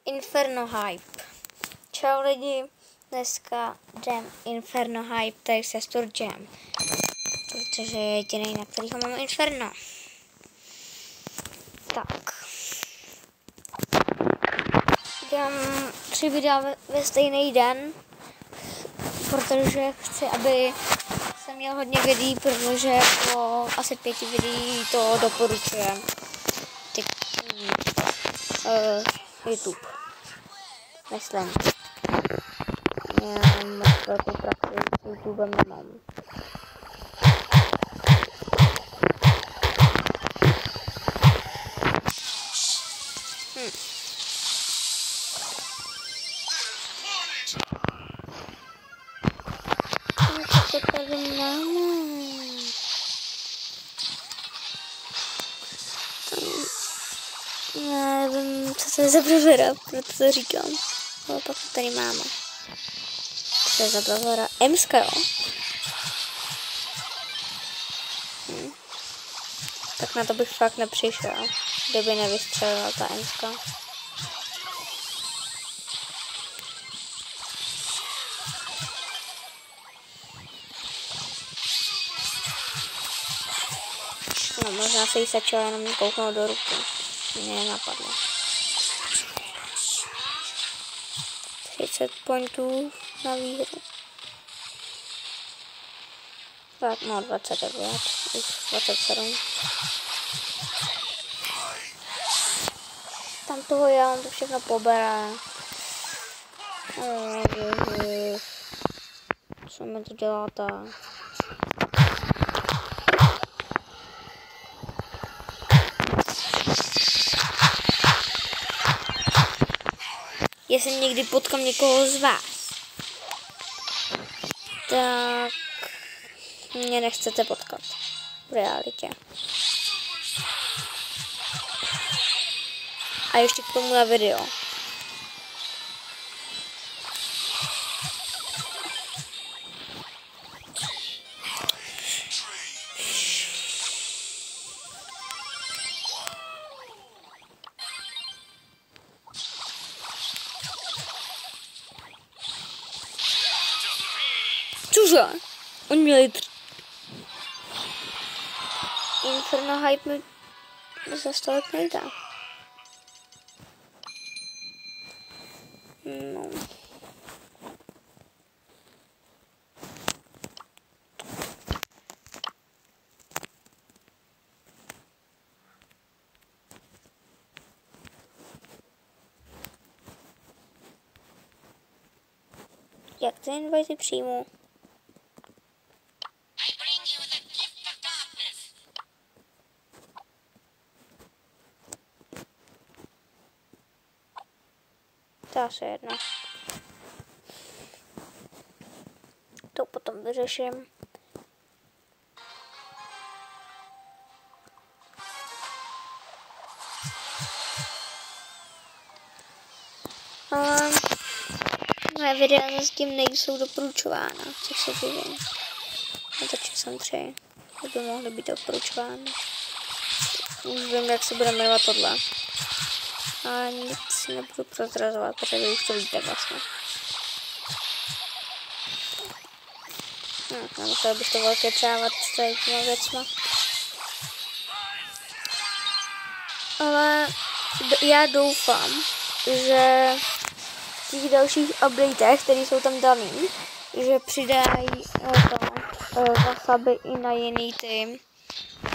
Inferno Hype. Čau lidi, dneska jdem Inferno Hype, tady se Sturgem, protože je jediný, na kterýho mám Inferno. Tak. Dám 3 videa ve stejný den, protože chci, aby jsem měl hodně videí, protože po asi 5 videí to doporučuje YouTube. Myslím. Já moc velkou praxi s YouTubem nemám. Co to tady máme? Nevím, co to je za bravera, proto to říkám. Ale pak to tady máme. Co to je za bravera? Emska, jo? Tak na to bych fakt nepřišel, kdyby nevystřelila ta Emska. No, možná se jí stačilo jenom kouknout do ruky. Mě nenapadlo. 30 pointů na výhru. Tak, no 29, už 27. Tam toho já, on to všechno pobere. Co mi to děláte? Jestli někdy potkám někoho z vás, tak mě nechcete potkat v realitě. A ještě k tomu na video. Cože? On měl Inferno Hype mi za stolik nejde. No. Jak ty invity přijmu? Dá se jedno. To potom vyřeším. Ale moje videa s tím nejsou doporučována, což se divím. Natočil jsem 3, by mohly být doporučovány. Už vím, jak se bude jmenovat tohle. A nic nebudu prozrazovat, protože vy už to víte vlastně. Nemusel bych to velké přávat s těma věcma. Ale já doufám, že v těch dalších updatech, které jsou tam daný, že přidají wasabi i na jiný tým,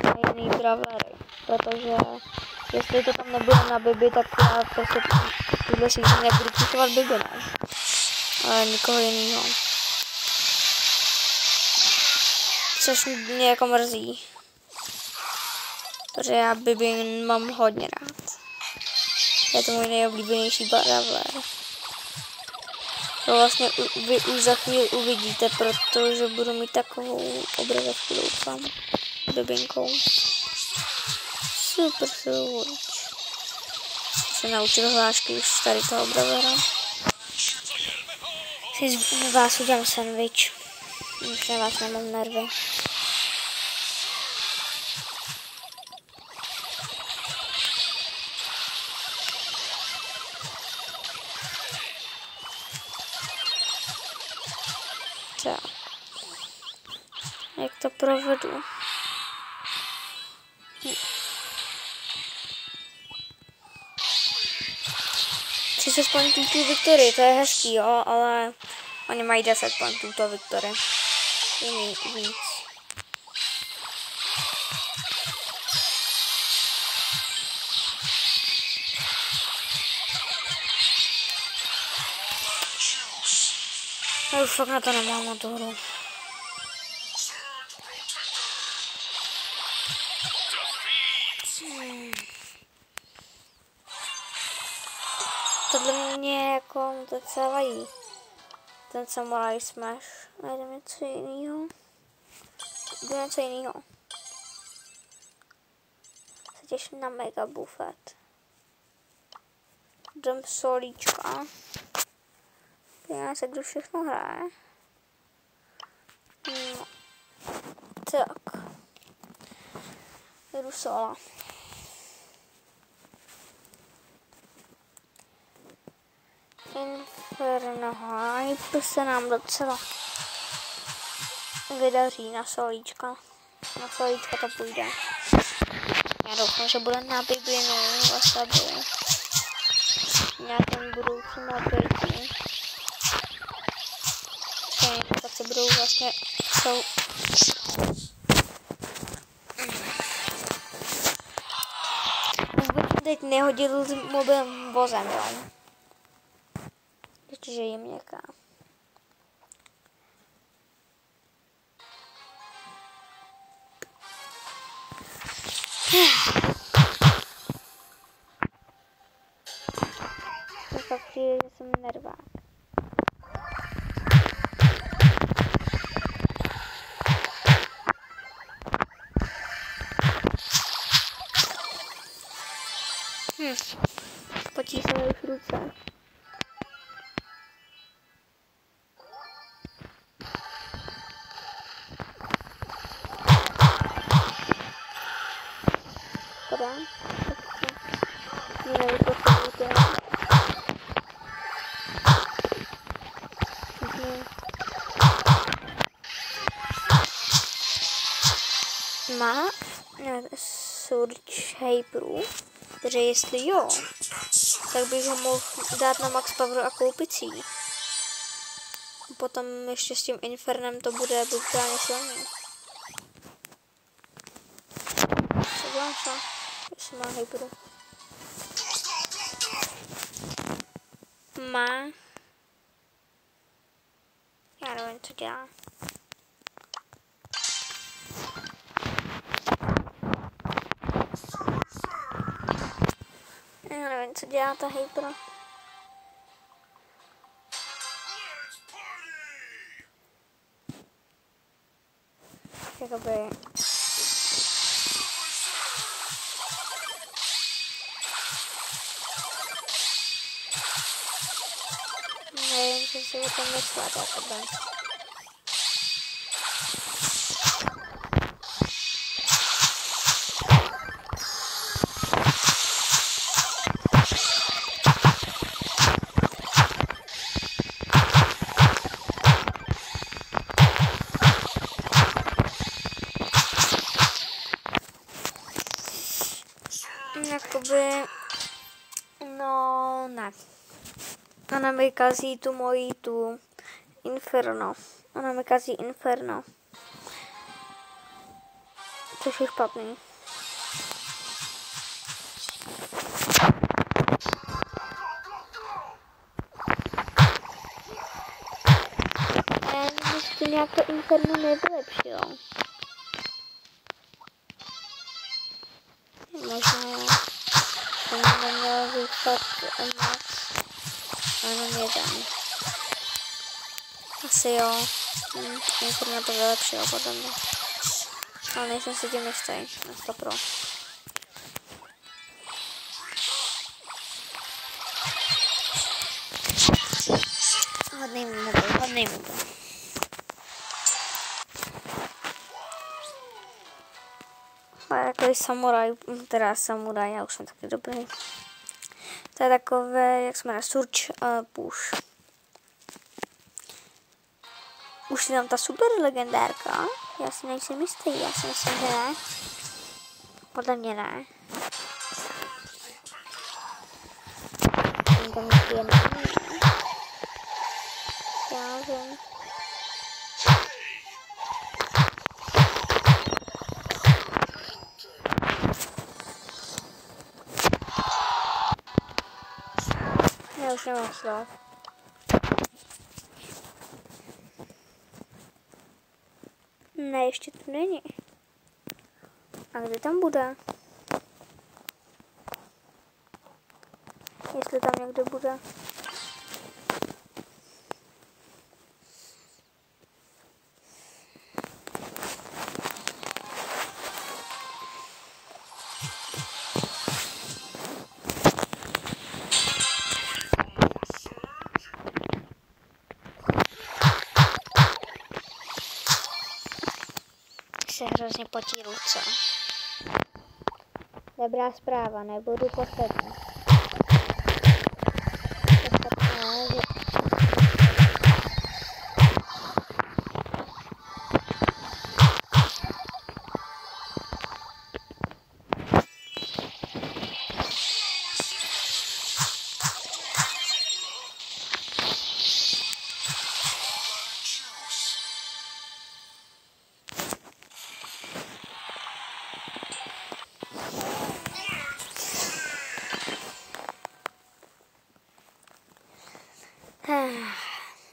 na jiný brawlery, protože jestli to tam nebude na Bibi, tak já prostě tuhle season nebudu pušovat Bibi, ne? Ale nikoho jiného. Což mě jako mrzí. Protože já Bibi mám hodně rád. Je to můj nejoblíbenější brawler. To vlastně vy už za chvíli uvidíte, protože budu mít takovou obrazovku, doufám, Bibinkou. Super silvouč. Se naučil hlášky už tady toho brawlera. Si z vás udělám sandwich. Už na vás nemám nervy. Tak. Jak to provedu? 30 pointů Viktory, to je hezký, jo, ale oni mají 10 pointů to Viktory. Jiný víc. Já už fakt na to nemám na tu hru. Tohle mě jako docela vadí. Ten Samurai Smash. Najdeme něco jiného. Jdu něco jiného. Se těším na Mega Buffet. Jdem solíčka. Podívejme se, kdo všechno hraje. No. Tak. Jdu sola. Inferno Hype se nám docela vydaří na solíčka. Na solíčka to půjde. Já doufám, že bude na Biblinu Wasabi. Nějakým budoucím updatí. Tak se budou vlastně vůbec teď nehodil s mobilním vozem, jo. Ještě, že je měkká. To fakt přijde, že jsem nervák. Potí se mi už ruce. Má Surge Hyperu, takže jestli jo, tak bych ho mohl dát na Max Power a koupit si. Potom ještě s tím Infernem to bude brutálně silný. Podívám se, jestli má Hyperu. Má. Já nevím, co dělá. Já nevím, co dělá ta Hypera. Jakoby... Nevím, co si o tom myslet, jakoby. Jakoby, no ne. Ona mi kazí tu moji tu Inferno. Ona mi kazí Inferno. Což je špatný. Ještě nějak to Inferno nevylepšilo. Možná jsem neměla zůstat Max a jenom jeden. Asi jo. Inferno to vylepšilo podle mě. Ale nejsem si tím jistý. Na 100%. Hodnej mobil. A takový samuraj, teda samuraj, já už jsem taky dobrý. To je takové, jak jsme na Surge Push. Už je tam ta super legendárka? Já si nejsem jistý, já si myslím, že ne. Podle mě ne. Tam ještě je ne. Já vím. Já už nemám slov. Ne, ještě tu není. A kde tam bude? Jestli tam někdo bude. Se hrozně potí ruce. Dobrá zpráva, nebudu poslední.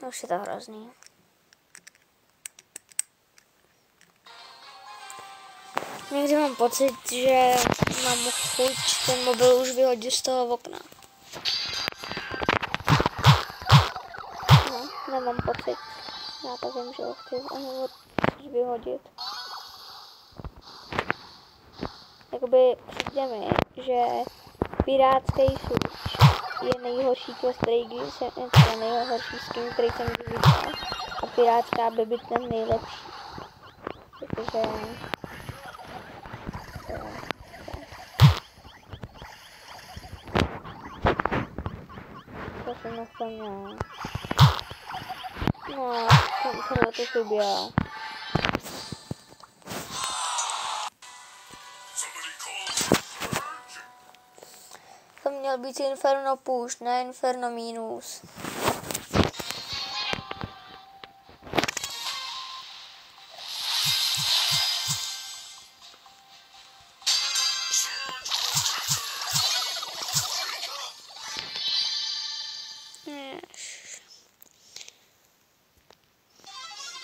Už je to hrozný. Někdy mám pocit, že mám chuť ten mobil už vyhodit z toho okna. No, nemám pocit. Já to vím, že ho chci vyhodit. Jakoby přijde mi, že pirátský suč je nejhorší quest, nejhorší skin, který jsem kdy viděl. A pirátská by být ten nejlepší. Protože... To jsem nechtěl. No, tohle to chyběl. To měl být Inferno push, ne Inferno minus.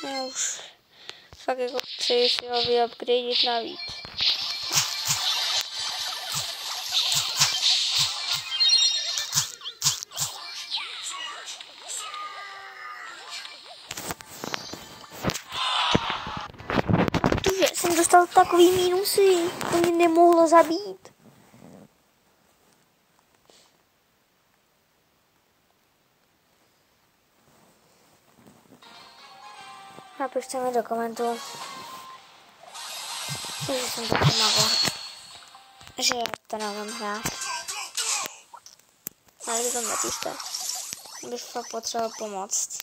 Já už fakt jako chci si ho vyupgradit navíc. Jsem dostal takový mínusy, to mě nemohlo zabít. Napište mi do komentu, že jsem to pomáhla, že to nemám hrát. Ale vy to napište, bych fakt potřeboval pomoct.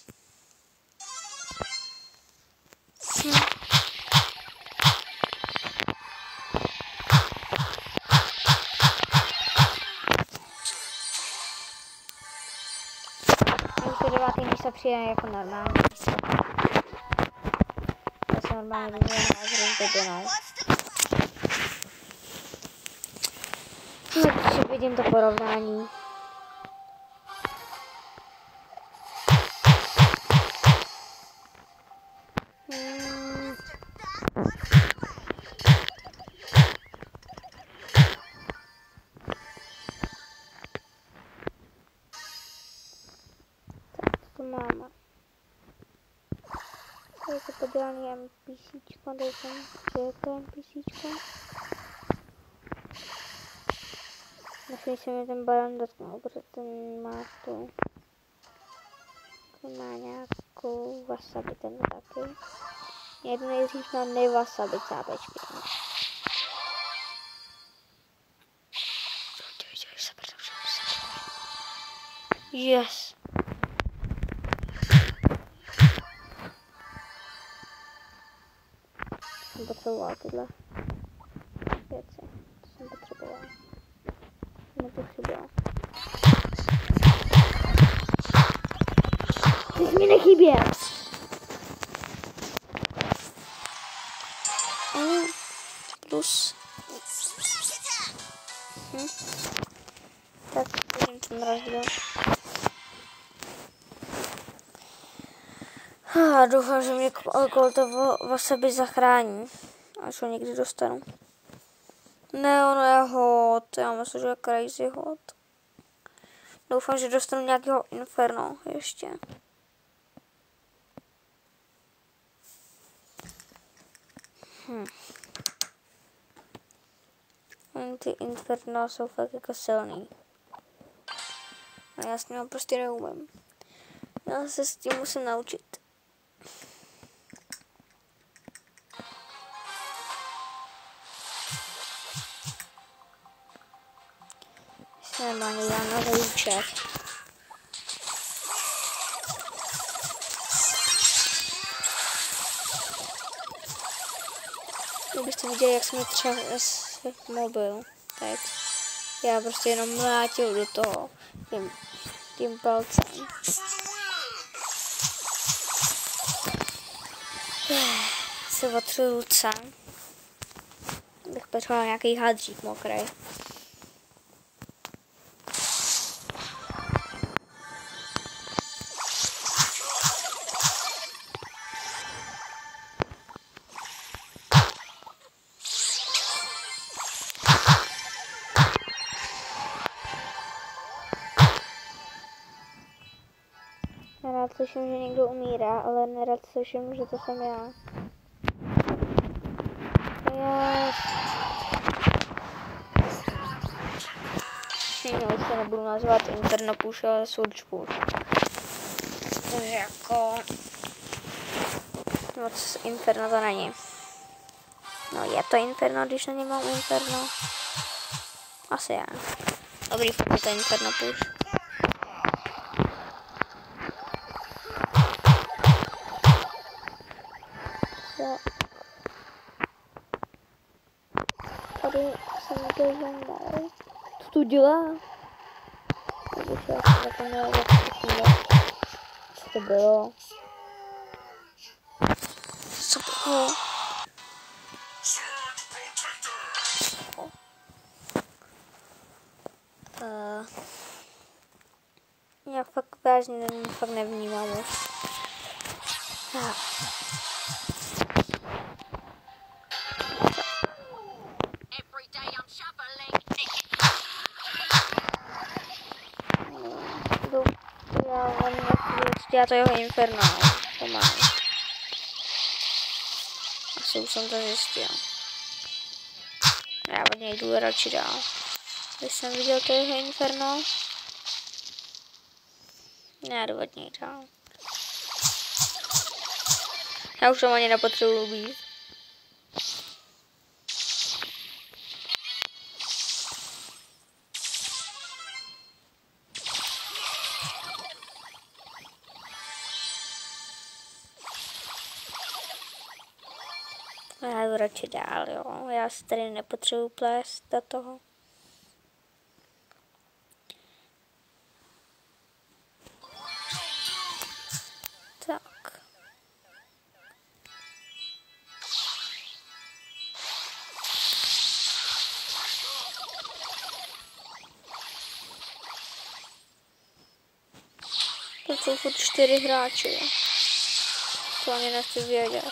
Už 9. místo přijde jako normální místo. To se normálně vyvíjí na zřejmě debinou. Takže vidím to porovnání. Máme. To je to podělaný NPCčko, doufám, že je to NPCčko. Nesmí se mi ten baron dotknout, protože ten má tu... Ten má nějakou wasabi, ten taky. Jedu nejdřív na newasabi cápečky. Yes. jsem potřeboval tyhle věci. To jsem potřeboval. Nepotřeboval. Ty jsi mi nechyběl. Plus. Tak, vidím ten rozdíl. Doufám, že mě Koltovo sebe zachrání. Až ho někdy dostanu. Ne, ono je hot. Já myslím, že je crazy hot. Doufám, že dostanu nějakého inferno ještě. Ty inferno jsou fakt jako silný. A já s ním prostě neumím. Já se s tím musím naučit. Normálně dám na zajíček. Kdybyste viděli, jak jsme třes mobil teď. Já prostě jenom mlátil do toho tím palcem. Se otřu ruce. Bych potřeboval nějaký hadřík mokrý. Rád slyším, že někdo umírá, ale nerad slyším, že to jsem já. Už se nebudu nazvat Inferno Push, ale Surge Push. Takže jako... Moc Inferno to není. No je to Inferno, když na něm mám Inferno. Asi já. Dobrý, fakt je to Inferno Push. Tady jsem to zajímal. Co to dělá? Když já jsem zapomněla, co to bylo. Co bylo? Já fakt vážně fakt nevnímám už. Já to jeho Inferno pomáhá. Asi už jsem to zjistil. Já od něj jdu radši dál. Když jsem viděl to jeho Inferno, já jdu od něj dál. Já už tam ani nepotřebuji být. Já jdu radši dál, jo. Já si tady nepotřebuji plést do toho. Tak. To jsou furt 4 hráči, jo. To ani nechci vědět.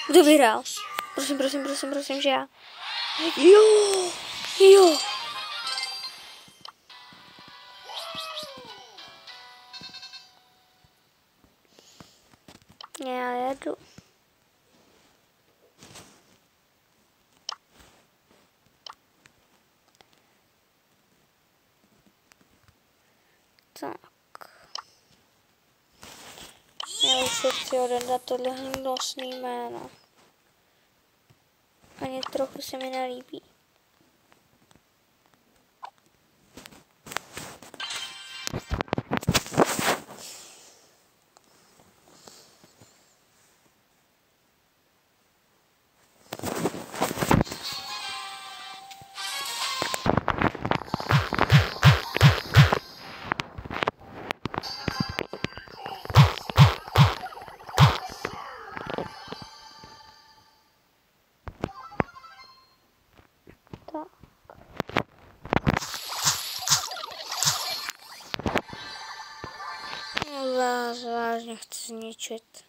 Kdo vyhrál? Prosím, že já. Jo. Já jedu. Tak. Já už se chci odedat tohle hnusný jméno. Ani trochu se mi nelíbí. tak. No vás vážně chci zničit.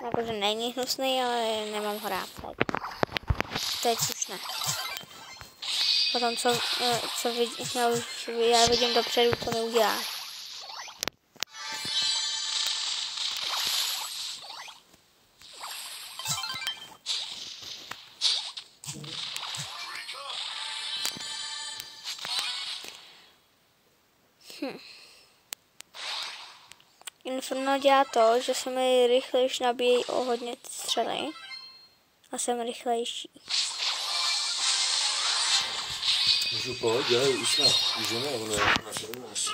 Jakože není hnusný, ale nemám ho rád teď. Teď už ne. Potom já vidím dopředu, co mi udělá. Inferno dělá to, že se mi rychlejš nabíjí o hodně střely a jsem rychlejší. Můžu pohodě, dělej, už ne, už ne, ono je na 17.